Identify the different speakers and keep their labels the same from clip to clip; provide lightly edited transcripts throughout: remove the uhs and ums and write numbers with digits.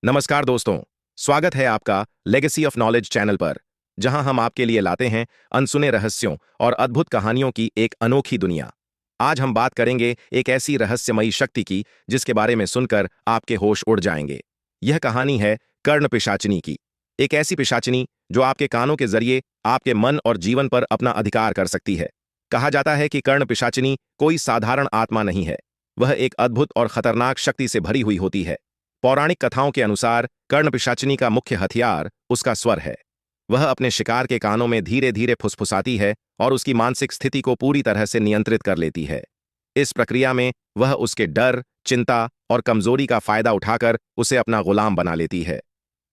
Speaker 1: नमस्कार दोस्तों, स्वागत है आपका लेगेसी ऑफ नॉलेज चैनल पर, जहां हम आपके लिए लाते हैं अनसुने रहस्यों और अद्भुत कहानियों की एक अनोखी दुनिया। आज हम बात करेंगे एक ऐसी रहस्यमयी शक्ति की जिसके बारे में सुनकर आपके होश उड़ जाएंगे। यह कहानी है कर्ण पिशाचिनी की। एक ऐसी पिशाचिनी जो आपके कानों के जरिए आपके मन और जीवन पर अपना अधिकार कर सकती है। कहा जाता है कि कर्ण पिशाचिनी कोई साधारण आत्मा नहीं है, वह एक अद्भुत और खतरनाक शक्ति से भरी हुई होती है। पौराणिक कथाओं के अनुसार कर्ण पिशाचिनी का मुख्य हथियार उसका स्वर है। वह अपने शिकार के कानों में धीरे धीरे फुसफुसाती है और उसकी मानसिक स्थिति को पूरी तरह से नियंत्रित कर लेती है। इस प्रक्रिया में वह उसके डर, चिंता और कमजोरी का फायदा उठाकर उसे अपना गुलाम बना लेती है।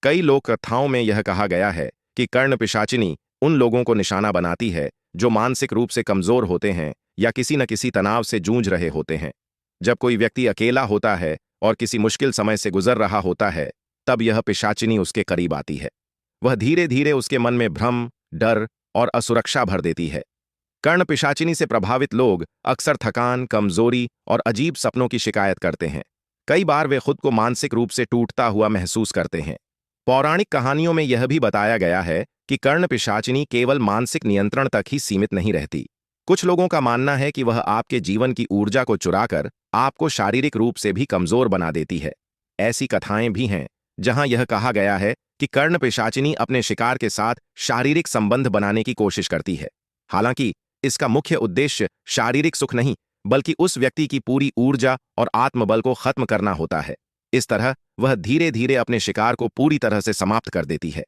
Speaker 1: कई लोक कथाओं में यह कहा गया है कि कर्ण पिशाचिनी उन लोगों को निशाना बनाती है जो मानसिक रूप से कमजोर होते हैं या किसी न किसी तनाव से जूझ रहे होते हैं। जब कोई व्यक्ति अकेला होता है और किसी मुश्किल समय से गुजर रहा होता है, तब यह पिशाचिनी उसके करीब आती है। वह धीरे धीरे उसके मन में भ्रम, डर और असुरक्षा भर देती है। कर्ण पिशाचिनी से प्रभावित लोग अक्सर थकान, कमजोरी और अजीब सपनों की शिकायत करते हैं। कई बार वे खुद को मानसिक रूप से टूटता हुआ महसूस करते हैं। पौराणिक कहानियों में यह भी बताया गया है कि कर्ण पिशाचिनी केवल मानसिक नियंत्रण तक ही सीमित नहीं रहती। कुछ लोगों का मानना है कि वह आपके जीवन की ऊर्जा को चुराकर आपको शारीरिक रूप से भी कमजोर बना देती है। ऐसी कथाएं भी हैं जहां यह कहा गया है कि कर्ण पिशाचिनी अपने शिकार के साथ शारीरिक संबंध बनाने की कोशिश करती है। हालांकि इसका मुख्य उद्देश्य शारीरिक सुख नहीं, बल्कि उस व्यक्ति की पूरी ऊर्जा और आत्मबल को खत्म करना होता है। इस तरह वह धीरे धीरे अपने शिकार को पूरी तरह से समाप्त कर देती है।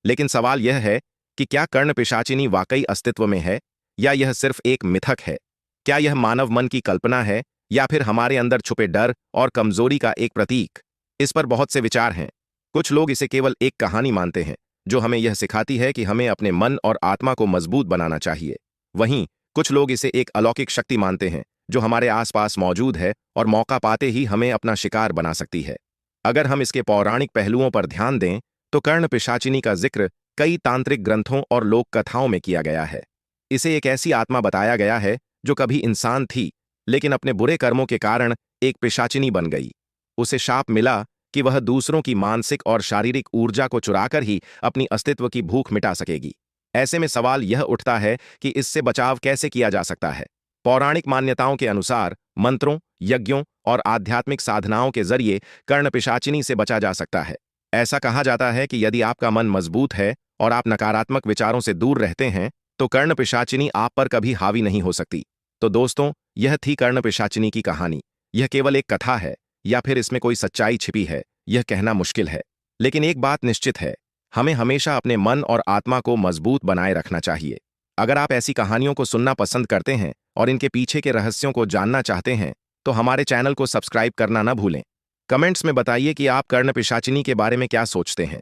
Speaker 1: लेकिन सवाल यह है कि क्या कर्ण पिशाचिनी वाकई अस्तित्व में है, या यह सिर्फ एक मिथक है? क्या यह मानव मन की कल्पना है, या फिर हमारे अंदर छुपे डर और कमजोरी का एक प्रतीक? इस पर बहुत से विचार हैं। कुछ लोग इसे केवल एक कहानी मानते हैं जो हमें यह सिखाती है कि हमें अपने मन और आत्मा को मजबूत बनाना चाहिए। वहीं कुछ लोग इसे एक अलौकिक शक्ति मानते हैं जो हमारे आसपास मौजूद है और मौका पाते ही हमें अपना शिकार बना सकती है। अगर हम इसके पौराणिक पहलुओं पर ध्यान दें तो कर्ण पिशाचिनी का जिक्र कई तांत्रिक ग्रंथों और लोक कथाओं में किया गया है। इसे एक ऐसी आत्मा बताया गया है जो कभी इंसान थी, लेकिन अपने बुरे कर्मों के कारण एक पिशाचिनी बन गई। उसे शाप मिला कि वह दूसरों की मानसिक और शारीरिक ऊर्जा को चुराकर ही अपनी अस्तित्व की भूख मिटा सकेगी। ऐसे में सवाल यह उठता है कि इससे बचाव कैसे किया जा सकता है। पौराणिक मान्यताओं के अनुसार मंत्रों, यज्ञों और आध्यात्मिक साधनाओं के जरिए कर्ण पिशाचिनी से बचा जा सकता है। ऐसा कहा जाता है कि यदि आपका मन मजबूत है और आप नकारात्मक विचारों से दूर रहते हैं, तो कर्ण पिशाचिनी आप पर कभी हावी नहीं हो सकती। तो दोस्तों, यह थी कर्ण पिशाचिनी की कहानी। यह केवल एक कथा है या फिर इसमें कोई सच्चाई छिपी है, यह कहना मुश्किल है। लेकिन एक बात निश्चित है, हमें हमेशा अपने मन और आत्मा को मजबूत बनाए रखना चाहिए। अगर आप ऐसी कहानियों को सुनना पसंद करते हैं और इनके पीछे के रहस्यों को जानना चाहते हैं, तो हमारे चैनल को सब्सक्राइब करना न भूलें। कमेंट्स में बताइए कि आप कर्ण पिशाचिनी के बारे में क्या सोचते हैं।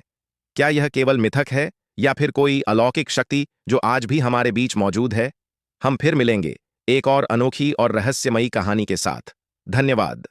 Speaker 1: क्या यह केवल मिथक है, या फिर कोई अलौकिक शक्ति जो आज भी हमारे बीच मौजूद है? हम फिर मिलेंगे एक और अनोखी और रहस्यमयी कहानी के साथ। धन्यवाद।